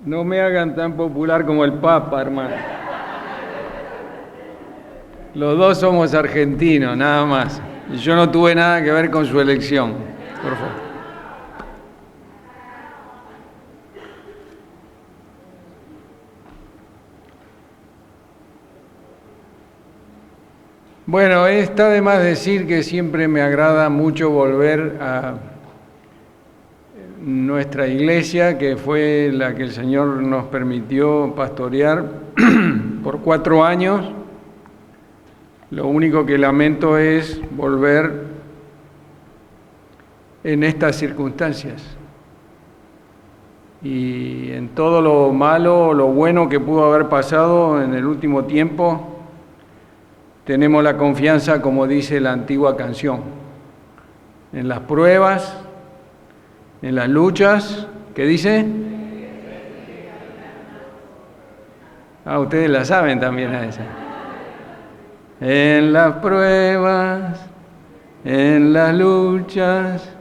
No me hagan tan popular como el Papa, hermano. Los dos somos argentinos, nada más. Y yo no tuve nada que ver con su elección. Por favor. Bueno, está de más decir que siempre me agrada mucho volver a nuestra iglesia, que fue la que el Señor nos permitió pastorear por 4 años. Lo único que lamento es volver en estas circunstancias. Y en todo lo malo, lo bueno que pudo haber pasado en el último tiempo, tenemos la confianza, como dice la antigua canción, en las pruebas, en las luchas. ¿Qué dice? Ustedes la saben también a esa. En las pruebas, en las luchas,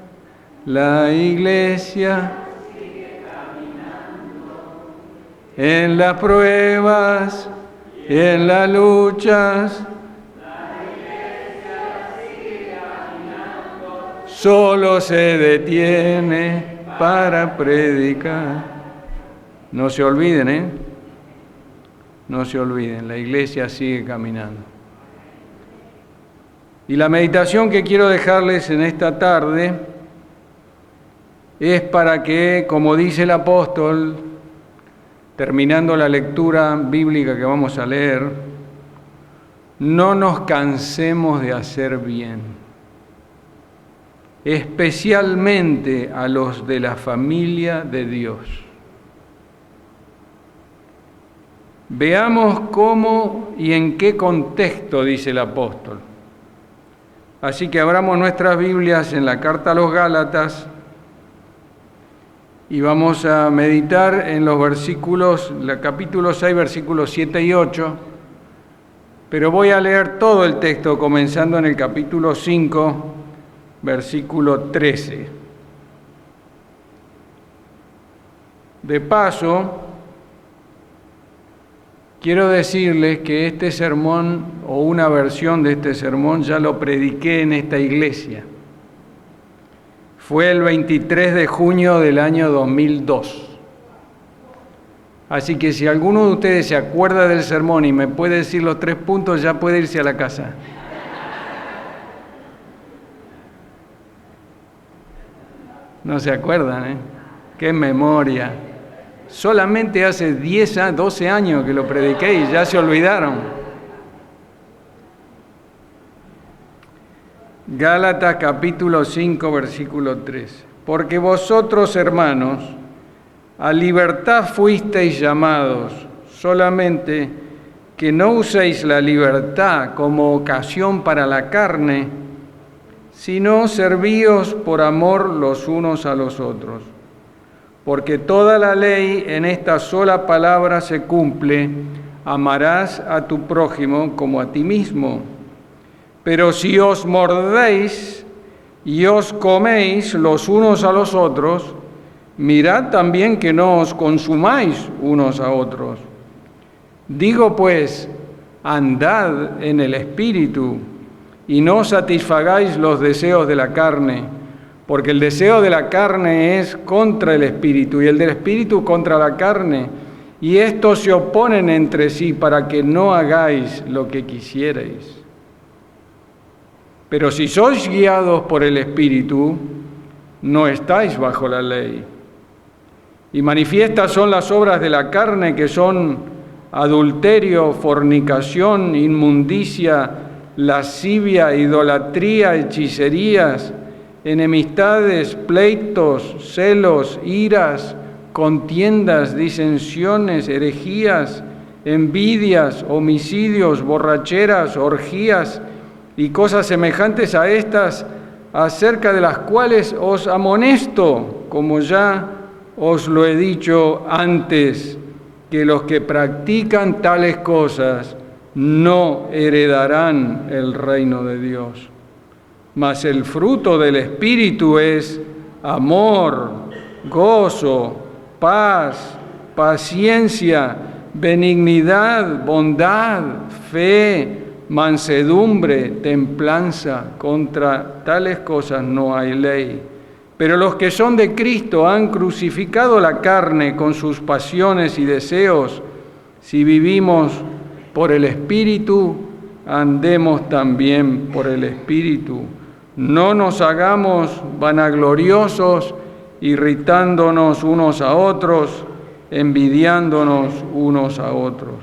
la iglesia sigue caminando. En las pruebas, en las luchas, solo se detiene para predicar. No se olviden, No se olviden, la iglesia sigue caminando. Y la meditación que quiero dejarles en esta tarde es para que, como dice el apóstol, terminando la lectura bíblica que vamos a leer, no nos cansemos de hacer bien, especialmente a los de la familia de Dios. Veamos cómo y en qué contexto dice el apóstol. Así que abramos nuestras Biblias en la carta a los Gálatas y vamos a meditar en los versículos, capítulo 6, versículos 7 y 8, pero voy a leer todo el texto comenzando en el capítulo 5, versículo 13. De paso, quiero decirles que este sermón, o una versión de este sermón, ya lo prediqué en esta iglesia. Fue el 23 de junio del año 2002. Así que si alguno de ustedes se acuerda del sermón y me puede decir los 3 puntos, ya puede irse a la casa. No se acuerdan, ¡Qué memoria! Solamente hace 12 años que lo prediqué y ya se olvidaron. Gálatas capítulo 5, versículo 3. Porque vosotros, hermanos, a libertad fuisteis llamados, solamente que no uséis la libertad como ocasión para la carne, sino servíos por amor los unos a los otros. Porque toda la ley en esta sola palabra se cumple: amarás a tu prójimo como a ti mismo. Pero si os mordéis y os coméis los unos a los otros, mirad también que no os consumáis unos a otros. Digo pues, andad en el Espíritu, y no satisfagáis los deseos de la carne, porque el deseo de la carne es contra el Espíritu, y el del Espíritu contra la carne, y estos se oponen entre sí para que no hagáis lo que quisierais. Pero si sois guiados por el Espíritu, no estáis bajo la ley. Y manifiestas son las obras de la carne, que son adulterio, fornicación, inmundicia, lascivia, idolatría, hechicerías, enemistades, pleitos, celos, iras, contiendas, disensiones, herejías, envidias, homicidios, borracheras, orgías y cosas semejantes a estas, acerca de las cuales os amonesto, como ya os lo he dicho antes, que los que practican tales cosas no heredarán el reino de Dios. Mas el fruto del Espíritu es amor, gozo, paz, paciencia, benignidad, bondad, fe, mansedumbre, templanza. Contra tales cosas no hay ley. Pero los que son de Cristo han crucificado la carne con sus pasiones y deseos. Si vivimos por el Espíritu, andemos también por el Espíritu. No nos hagamos vanagloriosos, irritándonos unos a otros, envidiándonos unos a otros.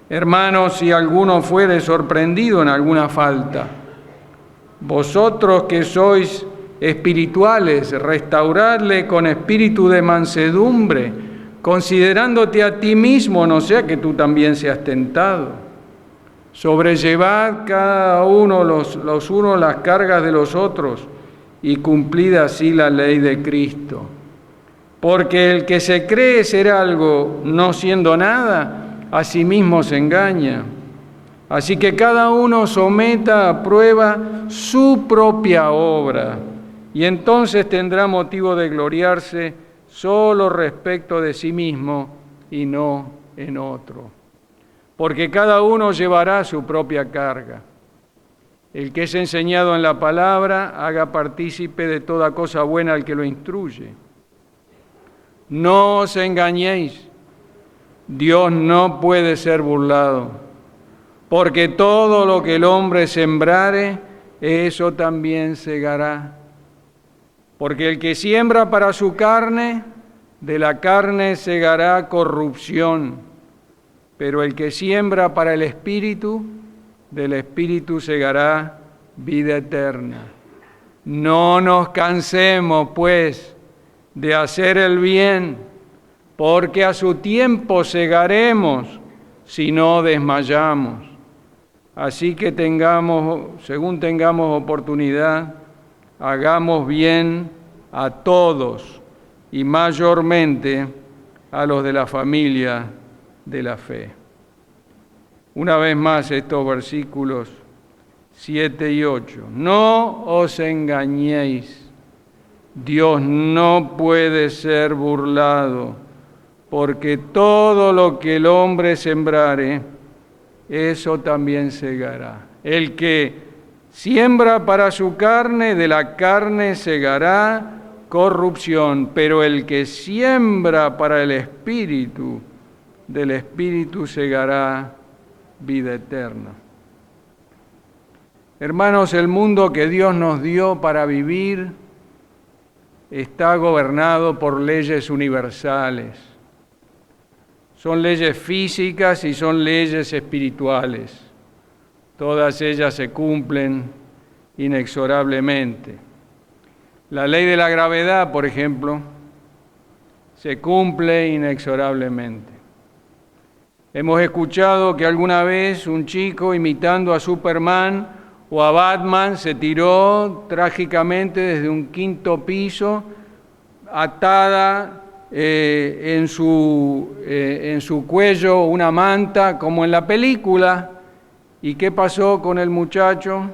Hermanos, si alguno fuere sorprendido en alguna falta, vosotros que sois espirituales, restauradle con espíritu de mansedumbre, considerándote a ti mismo, no sea que tú también seas tentado. Sobrellevad cada uno los unos las cargas de los otros y cumplid así la ley de Cristo. Porque el que se cree ser algo no siendo nada, a sí mismo se engaña. Así que cada uno someta a prueba su propia obra, y entonces tendrá motivo de gloriarse solo respecto de sí mismo y no en otro. Porque cada uno llevará su propia carga. El que es enseñado en la palabra, haga partícipe de toda cosa buena al que lo instruye. No os engañéis, Dios no puede ser burlado, porque todo lo que el hombre sembrare, eso también segará. Porque el que siembra para su carne, de la carne segará corrupción, pero el que siembra para el Espíritu, del Espíritu segará vida eterna. No nos cansemos, pues, de hacer el bien, porque a su tiempo segaremos si no desmayamos. Así que según tengamos oportunidad, hagamos bien a todos y mayormente a los de la familia de la fe. Una vez más estos versículos 7 y 8. No os engañéis, Dios no puede ser burlado, porque todo lo que el hombre sembrare, eso también segará. El que siembra para su carne, de la carne segará corrupción, pero el que siembra para el Espíritu, del Espíritu segará vida eterna. Hermanos, el mundo que Dios nos dio para vivir está gobernado por leyes universales. Son leyes físicas y son leyes espirituales. Todas ellas se cumplen inexorablemente. La ley de la gravedad, por ejemplo, se cumple inexorablemente. Hemos escuchado que alguna vez un chico imitando a Superman o a Batman se tiró trágicamente desde un 5º piso, atada en su cuello una manta, como en la película. ¿Y qué pasó con el muchacho?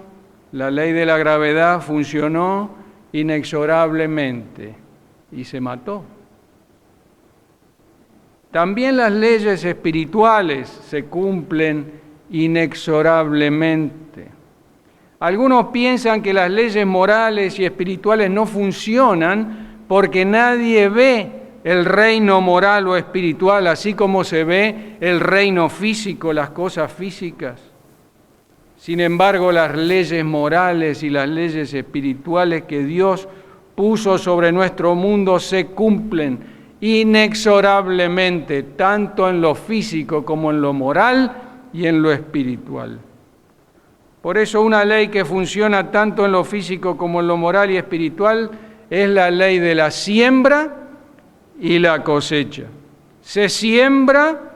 La ley de la gravedad funcionó inexorablemente y se mató. También las leyes espirituales se cumplen inexorablemente. Algunos piensan que las leyes morales y espirituales no funcionan porque nadie ve el reino moral o espiritual así como se ve el reino físico, las cosas físicas. Sin embargo, las leyes morales y las leyes espirituales que Dios puso sobre nuestro mundo se cumplen inexorablemente, tanto en lo físico como en lo moral y en lo espiritual. Por eso una ley que funciona tanto en lo físico como en lo moral y espiritual es la ley de la siembra y la cosecha. Se siembra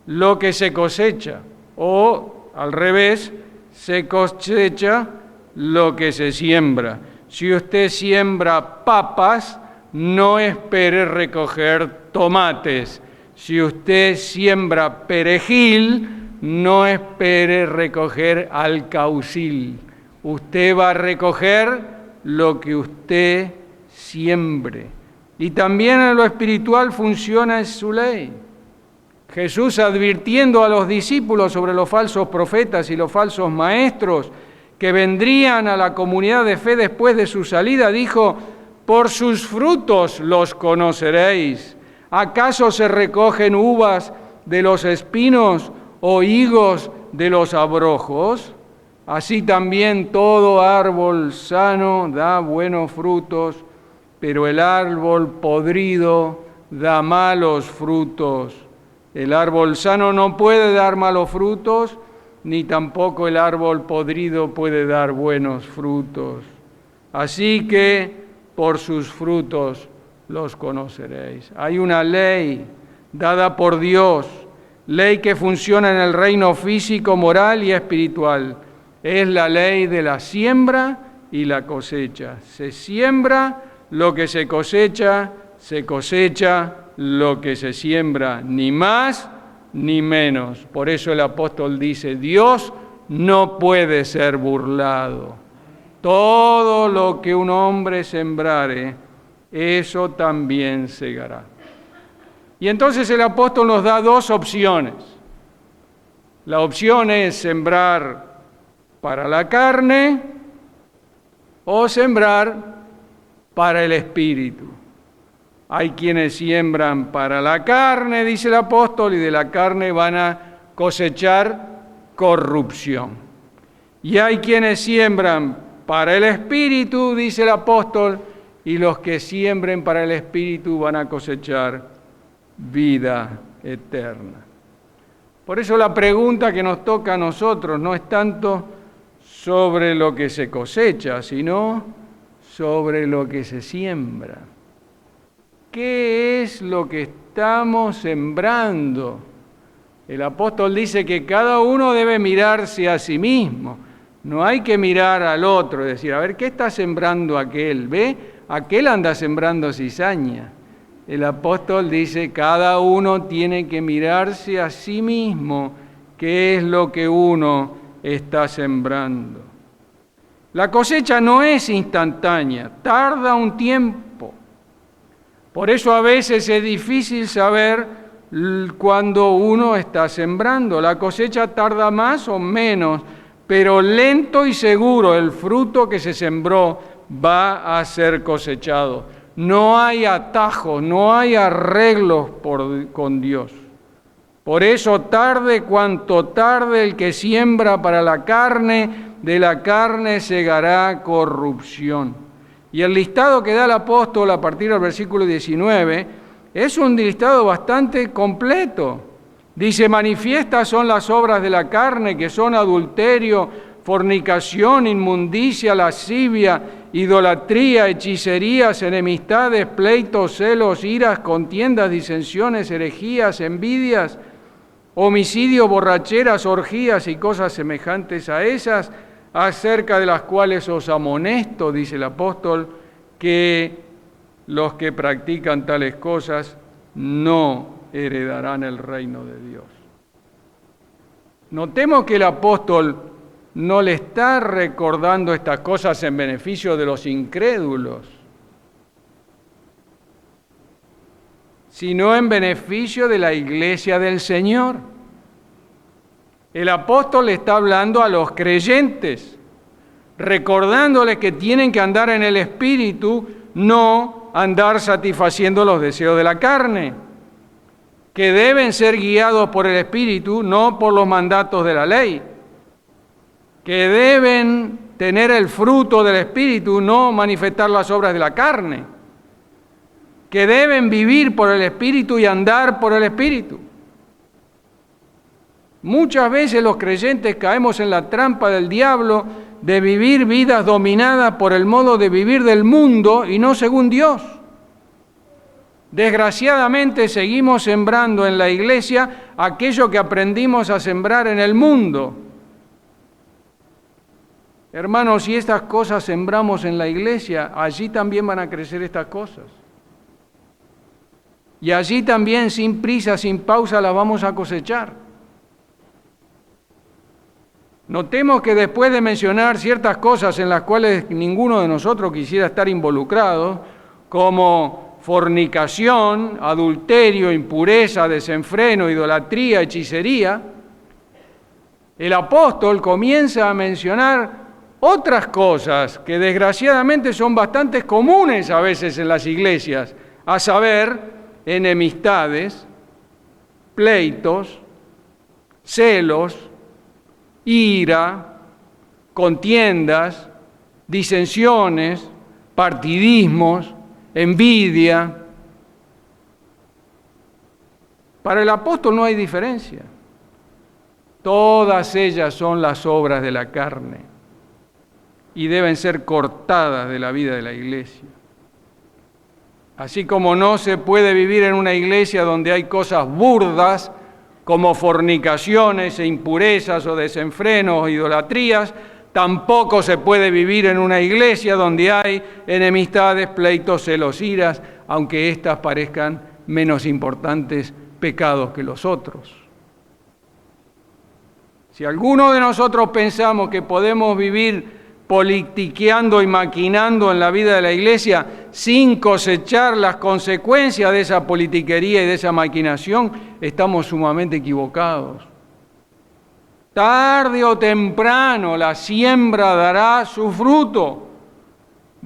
lo que se cosecha, o al revés, se cosecha lo que se siembra. Si usted siembra papas, no espere recoger tomates. Si usted siembra perejil, no espere recoger alcaucil. Usted va a recoger lo que usted siembre. y también en lo espiritual funciona su ley. Jesús, advirtiendo a los discípulos sobre los falsos profetas y los falsos maestros que vendrían a la comunidad de fe después de su salida, dijo: por sus frutos los conoceréis. ¿Acaso se recogen uvas de los espinos o higos de los abrojos? Así también todo árbol sano da buenos frutos, pero el árbol podrido da malos frutos. El árbol sano no puede dar malos frutos, ni tampoco el árbol podrido puede dar buenos frutos. Así que por sus frutos los conoceréis. Hay una ley dada por Dios, ley que funciona en el reino físico, moral y espiritual. Es la ley de la siembra y la cosecha. Se siembra lo que se cosecha lo que se siembra, ni más ni menos. Por eso el apóstol dice: Dios no puede ser burlado. Todo lo que un hombre sembrare, eso también segará. Y entonces el apóstol nos da dos opciones. La opción es sembrar para la carne o sembrar para el espíritu. Hay quienes siembran para la carne, dice el apóstol, y de la carne van a cosechar corrupción. Y hay quienes siembran para el espíritu, dice el apóstol, y los que siembren para el espíritu van a cosechar vida eterna. Por eso la pregunta que nos toca a nosotros no es tanto sobre lo que se cosecha, sino sobre lo que se siembra. ¿Qué es lo que estamos sembrando? El apóstol dice que cada uno debe mirarse a sí mismo. No hay que mirar al otro y decir: a ver, ¿qué está sembrando aquel? ¿Ve? Aquel anda sembrando cizaña. El apóstol dice: cada uno tiene que mirarse a sí mismo. ¿Qué es lo que uno está sembrando? La cosecha no es instantánea, tarda un tiempo. Por eso a veces es difícil saber cuándo uno está sembrando. La cosecha tarda más o menos, pero lento y seguro el fruto que se sembró va a ser cosechado. No hay atajos, no hay arreglos con Dios. Por eso tarde cuanto tarde el que siembra para la carne, de la carne segará corrupción. Y el listado que da el apóstol a partir del versículo 19 es un listado bastante completo. Dice: manifiestas son las obras de la carne, que son adulterio, fornicación, inmundicia, lascivia, idolatría, hechicerías, enemistades, pleitos, celos, iras, contiendas, disensiones, herejías, envidias, homicidio, borracheras, orgías y cosas semejantes a esas, acerca de las cuales os amonesto, dice el apóstol, que los que practican tales cosas no heredarán el reino de Dios. Notemos que el apóstol no le está recordando estas cosas en beneficio de los incrédulos, sino en beneficio de la iglesia del Señor. El apóstol le está hablando a los creyentes, recordándoles que tienen que andar en el Espíritu, no andar satisfaciendo los deseos de la carne, que deben ser guiados por el Espíritu, no por los mandatos de la ley, que deben tener el fruto del Espíritu, no manifestar las obras de la carne, que deben vivir por el Espíritu y andar por el Espíritu. Muchas veces los creyentes caemos en la trampa del diablo de vivir vidas dominadas por el modo de vivir del mundo y no según Dios. Desgraciadamente seguimos sembrando en la iglesia aquello que aprendimos a sembrar en el mundo. Hermanos, si estas cosas sembramos en la iglesia, allí también van a crecer estas cosas. Y allí también, sin prisa, sin pausa, las vamos a cosechar. Notemos que después de mencionar ciertas cosas en las cuales ninguno de nosotros quisiera estar involucrado, como fornicación, adulterio, impureza, desenfreno, idolatría, hechicería, el apóstol comienza a mencionar otras cosas que desgraciadamente son bastante comunes a veces en las iglesias, a saber, enemistades, pleitos, celos, ira, contiendas, disensiones, partidismos, envidia. Para el apóstol no hay diferencia. Todas ellas son las obras de la carne y deben ser cortadas de la vida de la iglesia. Así como no se puede vivir en una iglesia donde hay cosas burdas como fornicaciones e impurezas o desenfrenos o idolatrías, tampoco se puede vivir en una iglesia donde hay enemistades, pleitos, celos, iras, aunque éstas parezcan menos importantes pecados que los otros. Si alguno de nosotros pensamos que podemos vivir politiqueando y maquinando en la vida de la iglesia sin cosechar las consecuencias de esa politiquería y de esa maquinación, estamos sumamente equivocados. Tarde o temprano la siembra dará su fruto.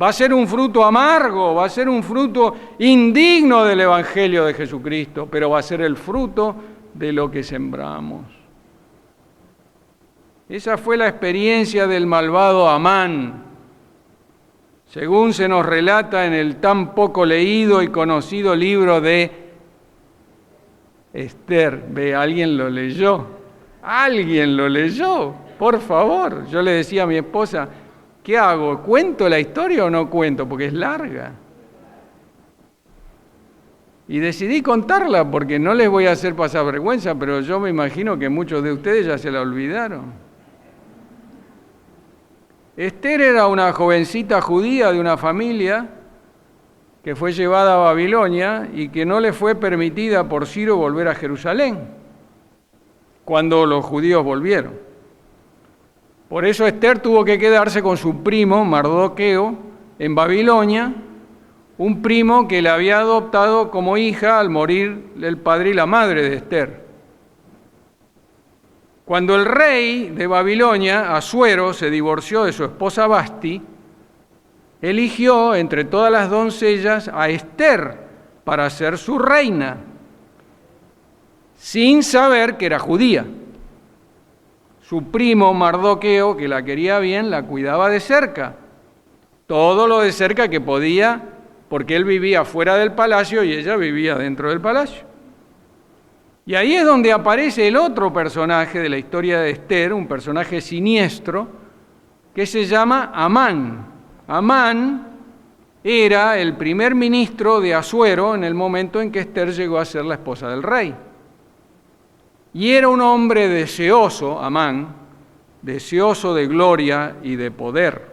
Va a ser un fruto amargo, va a ser un fruto indigno del Evangelio de Jesucristo, pero va a ser el fruto de lo que sembramos. Esa fue la experiencia del malvado Amán, según se nos relata en el tan poco leído y conocido libro de Esther. Ve, alguien lo leyó, por favor. Yo le decía a mi esposa, ¿qué hago? ¿Cuento la historia o no cuento? Porque es larga. Y decidí contarla porque no les voy a hacer pasar vergüenza, pero yo me imagino que muchos de ustedes ya se la olvidaron. Esther era una jovencita judía de una familia que fue llevada a Babilonia y que no le fue permitida por Ciro volver a Jerusalén cuando los judíos volvieron. Por eso Esther tuvo que quedarse con su primo Mardoqueo en Babilonia, un primo que la había adoptado como hija al morir el padre y la madre de Esther. Cuando el rey de Babilonia, Asuero, se divorció de su esposa Basti, eligió entre todas las doncellas a Esther para ser su reina, sin saber que era judía. Su primo Mardoqueo, que la quería bien, la cuidaba de cerca, todo lo de cerca que podía, porque él vivía fuera del palacio y ella vivía dentro del palacio. Y ahí es donde aparece el otro personaje de la historia de Esther, un personaje siniestro, que se llama Amán. Amán era el primer ministro de Asuero en el momento en que Esther llegó a ser la esposa del rey. Y era un hombre deseoso, Amán, deseoso de gloria y de poder.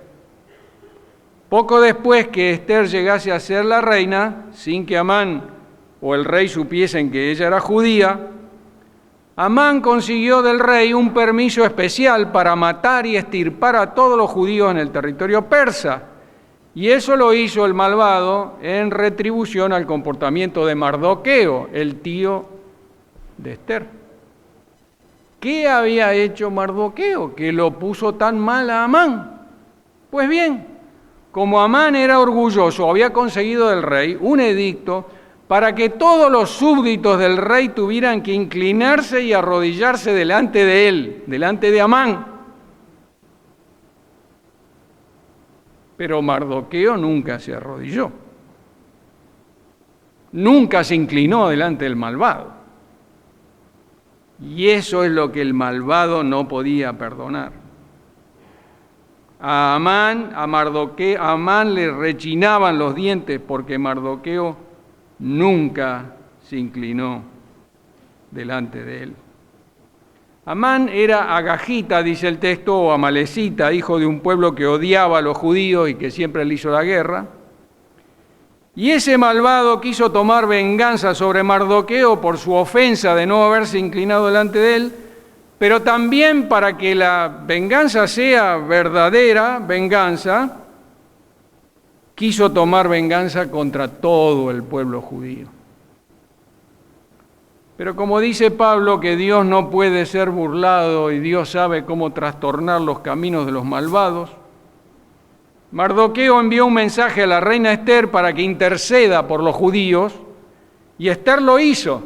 Poco después que Esther llegase a ser la reina, sin que Amán o el rey supiesen que ella era judía, Amán consiguió del rey un permiso especial para matar y extirpar a todos los judíos en el territorio persa. Y eso lo hizo el malvado en retribución al comportamiento de Mardoqueo, el tío de Esther. ¿Qué había hecho Mardoqueo que lo puso tan mal a Amán? Pues bien, como Amán era orgulloso, había conseguido del rey un edicto para que todos los súbditos del rey tuvieran que inclinarse y arrodillarse delante de él, delante de Amán. Pero Mardoqueo nunca se arrodilló, nunca se inclinó delante del malvado. Y eso es lo que el malvado no podía perdonar. A Amán le rechinaban los dientes porque Mardoqueo nunca se inclinó delante de él. Amán era agagita, dice el texto, o amalecita, hijo de un pueblo que odiaba a los judíos y que siempre le hizo la guerra. Y ese malvado quiso tomar venganza sobre Mardoqueo por su ofensa de no haberse inclinado delante de él, pero también para que la venganza sea verdadera venganza, quiso tomar venganza contra todo el pueblo judío. Pero como dice Pablo, que Dios no puede ser burlado y Dios sabe cómo trastornar los caminos de los malvados, Mardoqueo envió un mensaje a la reina Ester para que interceda por los judíos, y Ester lo hizo,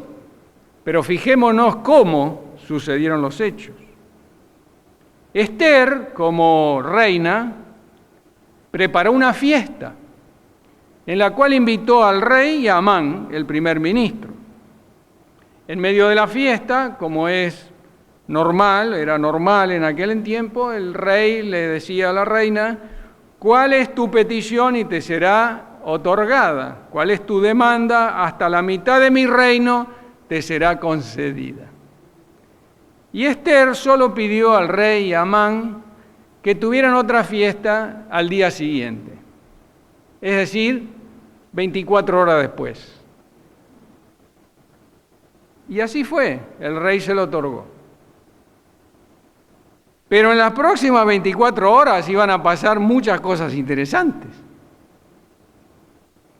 pero fijémonos cómo sucedieron los hechos. Ester, como reina, preparó una fiesta en la cual invitó al rey y a Amán, el primer ministro. En medio de la fiesta, como es normal, era normal en aquel tiempo, el rey le decía a la reina: ¿cuál es tu petición y te será otorgada? ¿Cuál es tu demanda? Hasta la mitad de mi reino te será concedida. Y Ester solo pidió al rey y a Amán que tuvieran otra fiesta al día siguiente, es decir, 24 horas después. Y así fue, el rey se lo otorgó. Pero en las próximas 24 horas iban a pasar muchas cosas interesantes.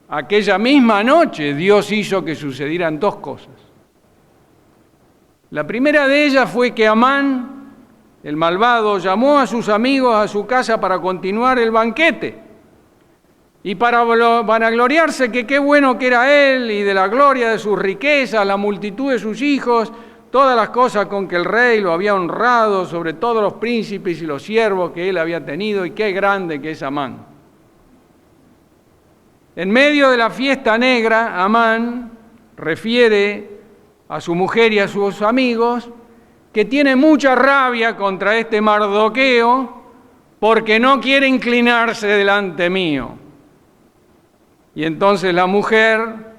Aquella misma noche Dios hizo que sucedieran dos cosas. La primera de ellas fue que Amán, el malvado, llamó a sus amigos a su casa para continuar el banquete y para vanagloriarse que qué bueno que era él y de la gloria de sus riquezas, la multitud de sus hijos, todas las cosas con que el rey lo había honrado sobre todos los príncipes y los siervos que él había tenido, y qué grande que es Amán. En medio de la fiesta negra, Amán refiere a su mujer y a sus amigos que tiene mucha rabia contra este Mardoqueo porque no quiere inclinarse delante mío. Y entonces la mujer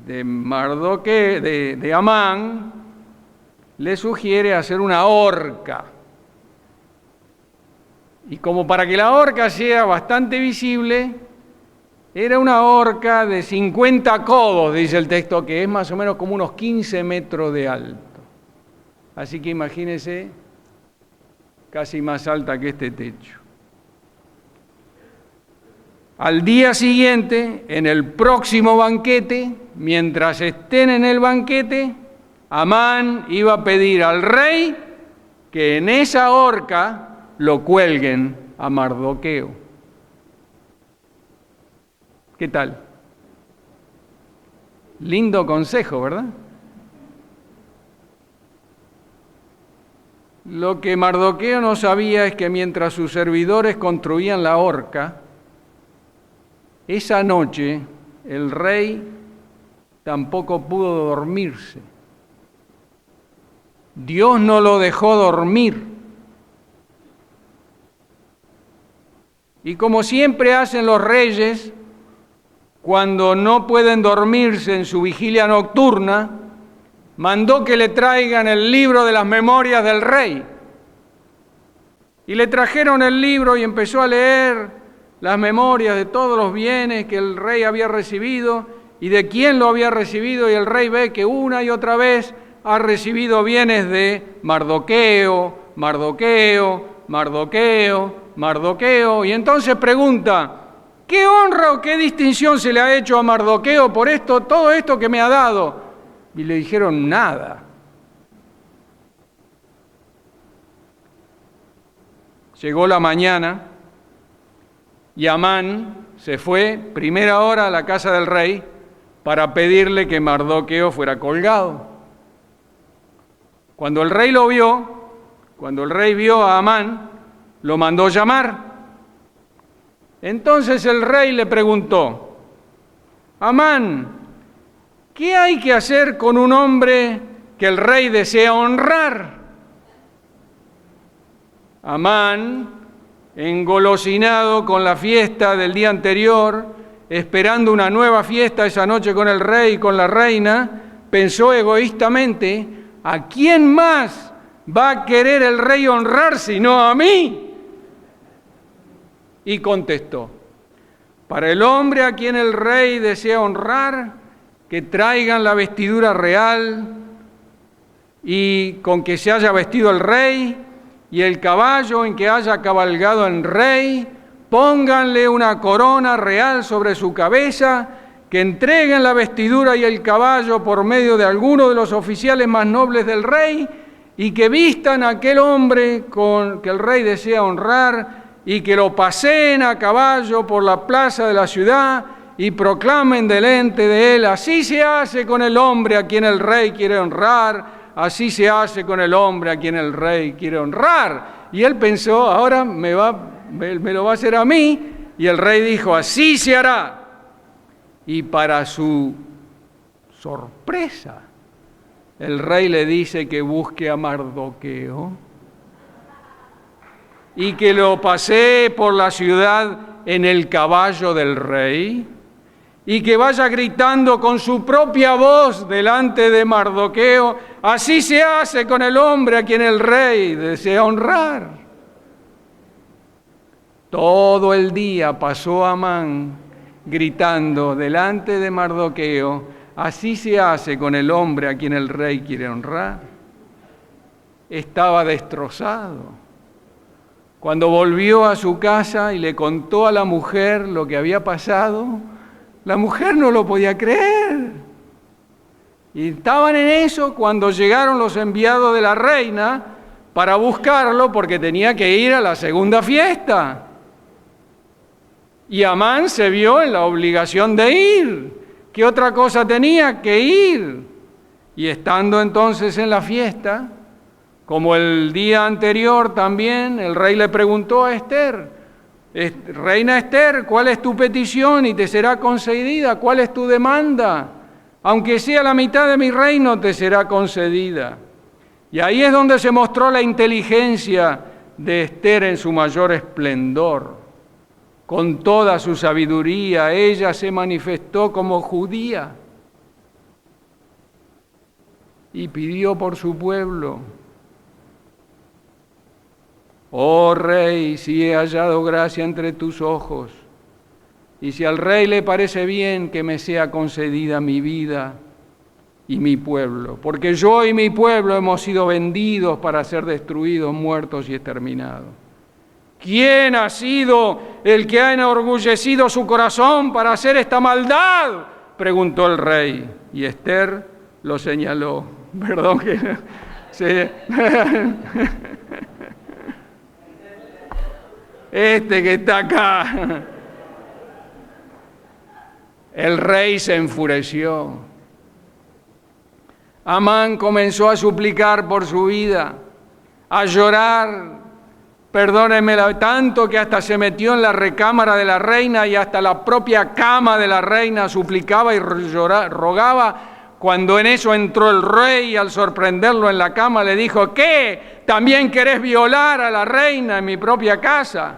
de Mardoqueo, de Amán, le sugiere hacer una horca. Y como para que la horca sea bastante visible, era una horca de 50 codos, dice el texto, que es más o menos como unos 15 metros de alto. Así que imagínense, casi más alta que este techo. Al día siguiente, en el próximo banquete, mientras estén en el banquete, Amán iba a pedir al rey que en esa horca lo cuelguen a Mardoqueo. ¿Qué tal? Lindo consejo, ¿verdad? Lo que Mardoqueo no sabía es que mientras sus servidores construían la horca, esa noche el rey tampoco pudo dormirse. Dios no lo dejó dormir. Y como siempre hacen los reyes, cuando no pueden dormirse en su vigilia nocturna, mandó que le traigan el libro de las memorias del rey. Y le trajeron el libro y empezó a leer las memorias de todos los bienes que el rey había recibido y de quién lo había recibido, y el rey ve que una y otra vez ha recibido bienes de Mardoqueo, Mardoqueo, Mardoqueo, Mardoqueo, y entonces pregunta: ¿qué honra o qué distinción se le ha hecho a Mardoqueo por esto, todo esto que me ha dado? Y le dijeron: nada. Llegó la mañana y Amán se fue, primera hora, a la casa del rey para pedirle que Mardoqueo fuera colgado. Cuando el rey lo vio, cuando el rey vio a Amán, lo mandó llamar. Entonces el rey le preguntó: Amán, ¿qué hay que hacer con un hombre que el rey desea honrar? Amán, engolosinado con la fiesta del día anterior, esperando una nueva fiesta esa noche con el rey y con la reina, pensó egoístamente: ¿a quién más va a querer el rey honrar sino a mí? Y contestó: para el hombre a quien el rey desea honrar, que traigan la vestidura real y con que se haya vestido el rey, y el caballo en que haya cabalgado el rey, pónganle una corona real sobre su cabeza, que entreguen la vestidura y el caballo por medio de alguno de los oficiales más nobles del rey, y que vistan a aquel hombre que el rey desea honrar, y que lo paseen a caballo por la plaza de la ciudad, y proclamen delante de él: así se hace con el hombre a quien el rey quiere honrar, así se hace con el hombre a quien el rey quiere honrar. Y él pensó: ahora me lo va a hacer a mí. Y el rey dijo: así se hará. Y para su sorpresa, el rey le dice que busque a Mardoqueo y que lo pasee por la ciudad en el caballo del rey, y que vaya gritando con su propia voz delante de Mardoqueo: así se hace con el hombre a quien el rey desea honrar. Todo el día pasó Amán gritando delante de Mardoqueo: así se hace con el hombre a quien el rey quiere honrar. Estaba destrozado. Cuando volvió a su casa y le contó a la mujer lo que había pasado, la mujer no lo podía creer. Y estaban en eso cuando llegaron los enviados de la reina para buscarlo, porque tenía que ir a la segunda fiesta. Y Amán se vio en la obligación de ir. ¿Qué otra cosa tenía que ir? Y estando entonces en la fiesta, como el día anterior también, el rey le preguntó a Ester: Reina Ester, ¿cuál es tu petición y te será concedida? ¿Cuál es tu demanda? Aunque sea la mitad de mi reino, te será concedida. Y ahí es donde se mostró la inteligencia de Ester en su mayor esplendor. Con toda su sabiduría, ella se manifestó como judía y pidió por su pueblo: oh rey, si he hallado gracia entre tus ojos, y si al rey le parece bien que me sea concedida mi vida y mi pueblo, porque yo y mi pueblo hemos sido vendidos para ser destruidos, muertos y exterminados. ¿Quién ha sido el que ha enorgullecido su corazón para hacer esta maldad?, preguntó el rey. Y Ester lo señaló. Perdón que... Este que está acá. El rey se enfureció. Amán comenzó a suplicar por su vida, a llorar. Perdónenme, tanto que hasta se metió en la recámara de la reina y hasta la propia cama de la reina suplicaba y rogaba. Cuando en eso entró el rey, y al sorprenderlo en la cama le dijo: ¿qué? ¿También querés violar a la reina en mi propia casa?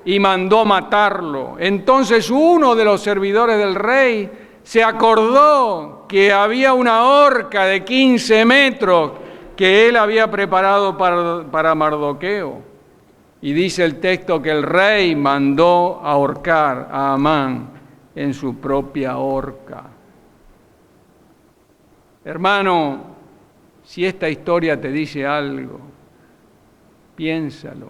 Y mandó matarlo. Entonces uno de los servidores del rey se acordó que había una horca de 15 metros que él había preparado para Mardoqueo. Y dice el texto que el rey mandó ahorcar a Amán en su propia horca. Hermano, si esta historia te dice algo, piénsalo.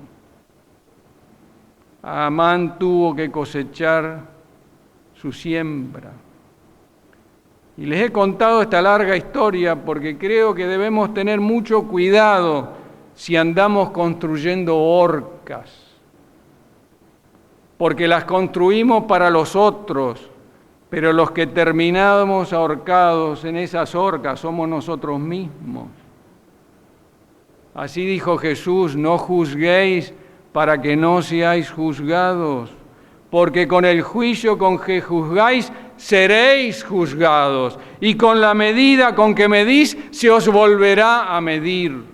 Amán tuvo que cosechar su siembra. Y les he contado esta larga historia porque creo que debemos tener mucho cuidado si andamos construyendo horcas, porque las construimos para los otros, pero los que terminamos ahorcados en esas horcas somos nosotros mismos. Así dijo Jesús: no juzguéis para que no seáis juzgados, porque con el juicio con que juzgáis seréis juzgados, y con la medida con que medís se os volverá a medir.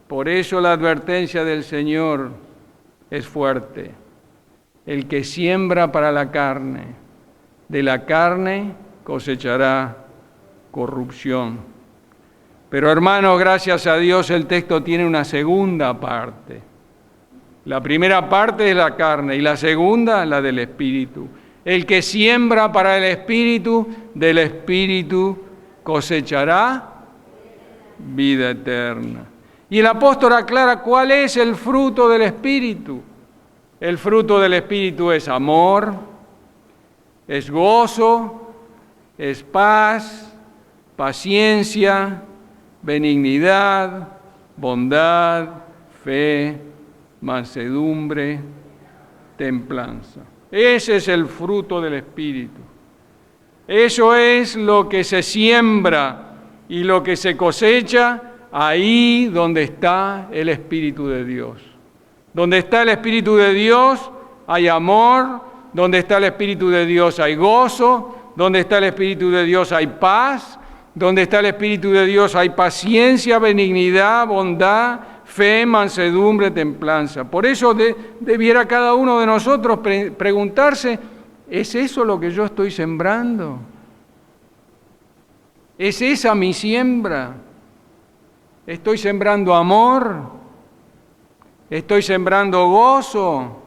Por eso la advertencia del Señor es fuerte. El que siembra para la carne, de la carne cosechará corrupción. Pero hermanos, gracias a Dios el texto tiene una segunda parte. La primera parte es la carne y la segunda la del Espíritu. El que siembra para el Espíritu, del Espíritu cosechará vida eterna. Y el apóstol aclara cuál es el fruto del Espíritu. El fruto del Espíritu es amor, es gozo, es paz, paciencia, benignidad, bondad, fe, mansedumbre, templanza. Ese es el fruto del Espíritu. Eso es lo que se siembra y lo que se cosecha ahí donde está el Espíritu de Dios. Donde está el Espíritu de Dios hay amor, donde está el Espíritu de Dios hay gozo, donde está el Espíritu de Dios hay paz, donde está el Espíritu de Dios hay paciencia, benignidad, bondad, fe, mansedumbre, templanza. Por eso debiera cada uno de nosotros preguntarse, ¿es eso lo que yo estoy sembrando? ¿Es esa mi siembra? ¿Estoy sembrando amor? ¿Estoy sembrando gozo?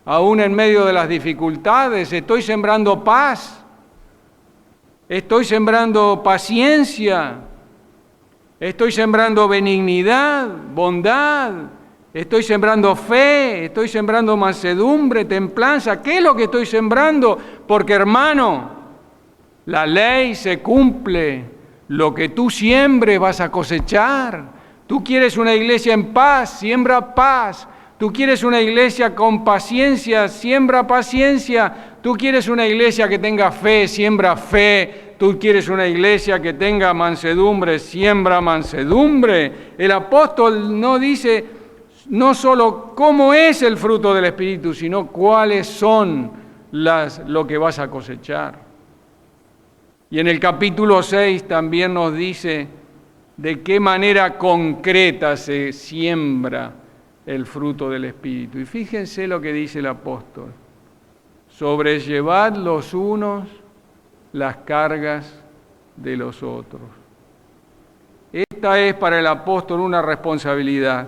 Aún en medio de las dificultades, ¿estoy sembrando paz? ¿Estoy sembrando paciencia? ¿Estoy sembrando benignidad, bondad? ¿Estoy sembrando fe? ¿Estoy sembrando mansedumbre, templanza? ¿Qué es lo que estoy sembrando? Porque, hermano, la ley se cumple. Lo que tú siembres vas a cosechar. Tú quieres una iglesia en paz, siembra paz. Tú quieres una iglesia con paciencia, siembra paciencia. Tú quieres una iglesia que tenga fe, siembra fe. Tú quieres una iglesia que tenga mansedumbre, siembra mansedumbre. El apóstol no dice no solo cómo es el fruto del Espíritu, sino cuáles son lo que vas a cosechar. Y en el capítulo 6 también nos dice de qué manera concreta se siembra el fruto del Espíritu. Y fíjense lo que dice el apóstol: sobrellevad los unos las cargas de los otros. Esta es para el apóstol una responsabilidad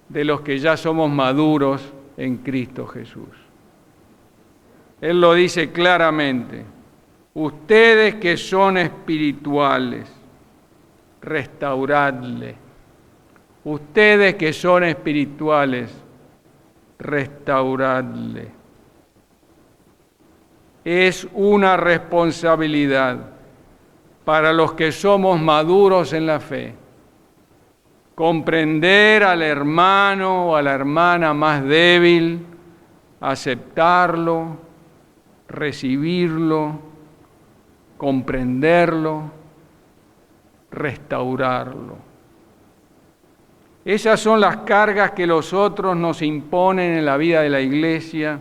de los que ya somos maduros en Cristo Jesús. Él lo dice claramente: ustedes que son espirituales, restauradle. Ustedes que son espirituales, restauradle. Es una responsabilidad para los que somos maduros en la fe. Comprender al hermano o a la hermana más débil, aceptarlo, recibirlo, comprenderlo, restaurarlo. Esas son las cargas que los otros nos imponen en la vida de la iglesia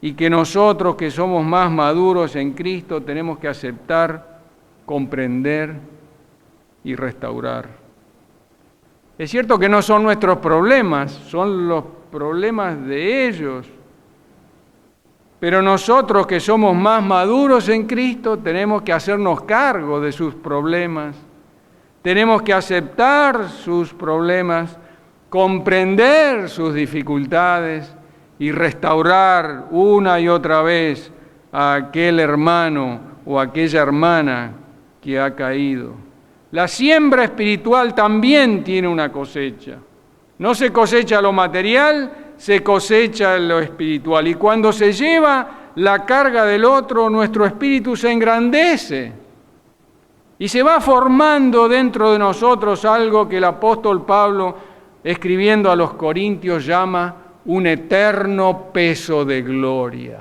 y que nosotros que somos más maduros en Cristo tenemos que aceptar, comprender y restaurar. Es cierto que no son nuestros problemas, son los problemas de ellos. Pero nosotros que somos más maduros en Cristo tenemos que hacernos cargo de sus problemas. Tenemos que aceptar sus problemas, comprender sus dificultades y restaurar una y otra vez a aquel hermano o aquella hermana que ha caído. La siembra espiritual también tiene una cosecha. No se cosecha lo material, se cosecha lo espiritual. Y cuando se lleva la carga del otro, nuestro espíritu se engrandece. Y se va formando dentro de nosotros algo que el apóstol Pablo, escribiendo a los Corintios, llama un eterno peso de gloria.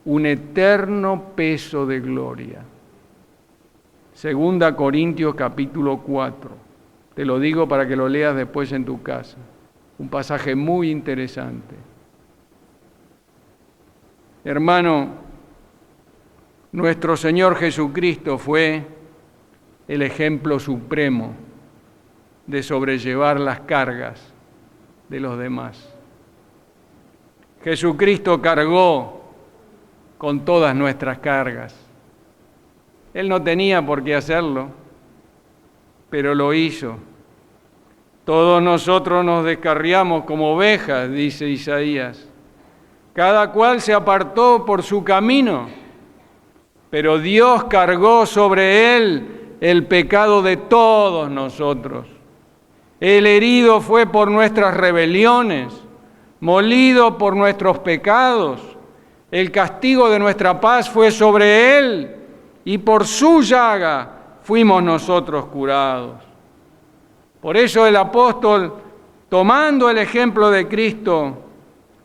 Un eterno peso de gloria. 2 Corintios capítulo 4. Te lo digo para que lo leas después en tu casa. Un pasaje muy interesante. Hermano, nuestro Señor Jesucristo fue el ejemplo supremo de sobrellevar las cargas de los demás. Jesucristo cargó con todas nuestras cargas. Él no tenía por qué hacerlo, pero lo hizo. Todos nosotros nos descarriamos como ovejas, dice Isaías. Cada cual se apartó por su camino, pero Dios cargó sobre él el pecado de todos nosotros. El herido fue por nuestras rebeliones, molido por nuestros pecados. El castigo de nuestra paz fue sobre él, y por su llaga fuimos nosotros curados. Por eso el apóstol, tomando el ejemplo de Cristo,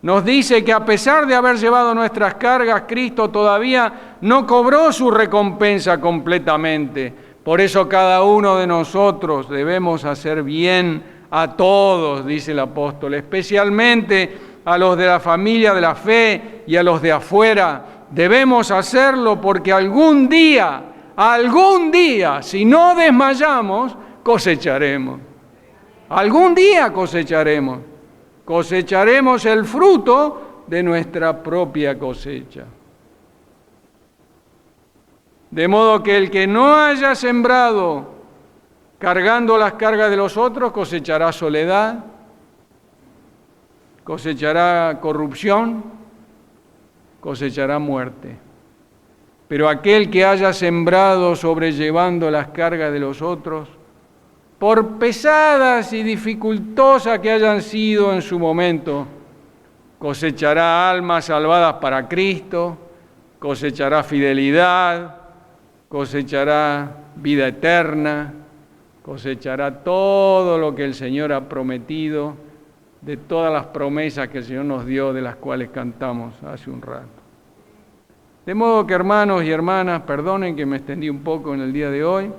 nos dice que a pesar de haber llevado nuestras cargas, Cristo todavía no cobró su recompensa completamente. Por eso cada uno de nosotros debemos hacer bien a todos, dice el apóstol, especialmente a los de la familia de la fe y a los de afuera. Debemos hacerlo porque algún día, si no desmayamos, cosecharemos. Algún día cosecharemos. Cosecharemos el fruto de nuestra propia cosecha. De modo que el que no haya sembrado cargando las cargas de los otros, cosechará soledad, cosechará corrupción, cosechará muerte. Pero aquel que haya sembrado sobrellevando las cargas de los otros, por pesadas y dificultosas que hayan sido en su momento, cosechará almas salvadas para Cristo, cosechará fidelidad, cosechará vida eterna, cosechará todo lo que el Señor ha prometido, de todas las promesas que el Señor nos dio, de las cuales cantamos hace un rato. De modo que, hermanos y hermanas, perdonen que me extendí un poco en el día de hoy,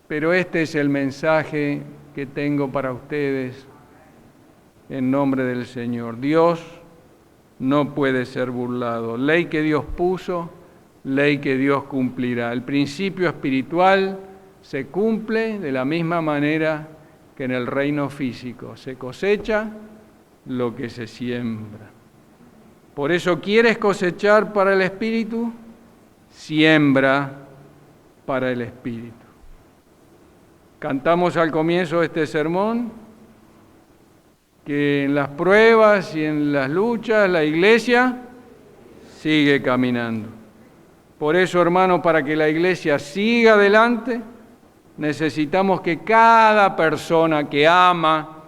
pero este es el mensaje que tengo para ustedes en nombre del Señor. Dios no puede ser burlado. Ley que Dios puso, ley que Dios cumplirá. El principio espiritual se cumple de la misma manera que en el reino físico. Se cosecha lo que se siembra. Por eso, ¿quieres cosechar para el Espíritu? Siembra para el Espíritu. Cantamos al comienzo de este sermón que en las pruebas y en las luchas la iglesia sigue caminando. Por eso, hermano, para que la iglesia siga adelante, necesitamos que cada persona que ama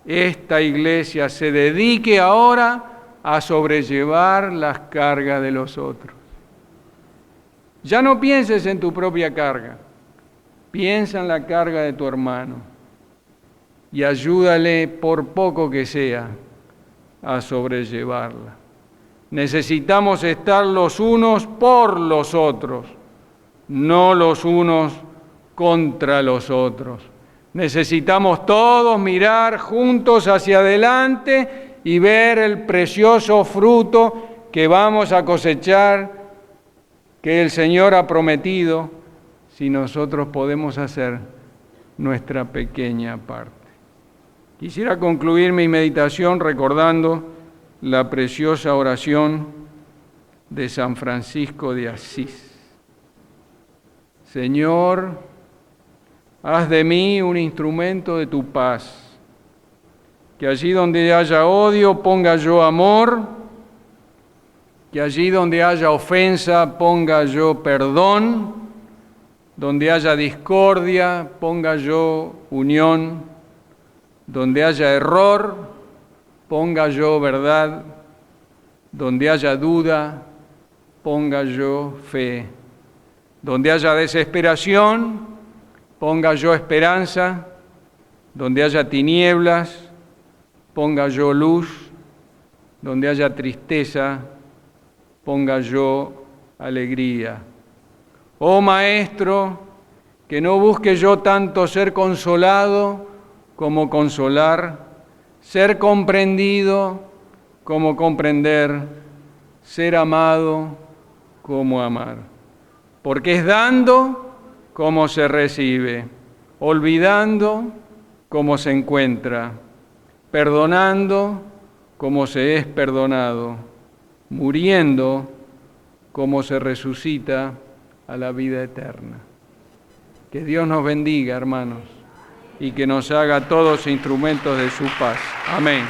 esta iglesia se dedique ahora a sobrellevar las cargas de los otros. Ya no pienses en tu propia carga, piensa en la carga de tu hermano y ayúdale, por poco que sea, a sobrellevarla. Necesitamos estar los unos por los otros, no los unos contra los otros. Necesitamos todos mirar juntos hacia adelante y ver el precioso fruto que vamos a cosechar, que el Señor ha prometido, si nosotros podemos hacer nuestra pequeña parte. Quisiera concluir mi meditación recordando la preciosa oración de San Francisco de Asís. Señor, haz de mí un instrumento de tu paz, que allí donde haya odio ponga yo amor, que allí donde haya ofensa ponga yo perdón, donde haya discordia ponga yo unión, donde haya error ponga yo verdad, donde haya duda ponga yo fe, donde haya desesperación ponga yo esperanza, donde haya tinieblas ponga yo luz, donde haya tristeza ponga yo alegría. Oh Maestro, que no busque yo tanto ser consolado como consolar, ser comprendido como comprender, ser amado como amar. Porque es dando como se recibe, olvidando como se encuentra, perdonando como se es perdonado, muriendo como se resucita a la vida eterna. Que Dios nos bendiga, hermanos, y que nos haga todos instrumentos de su paz. Amén.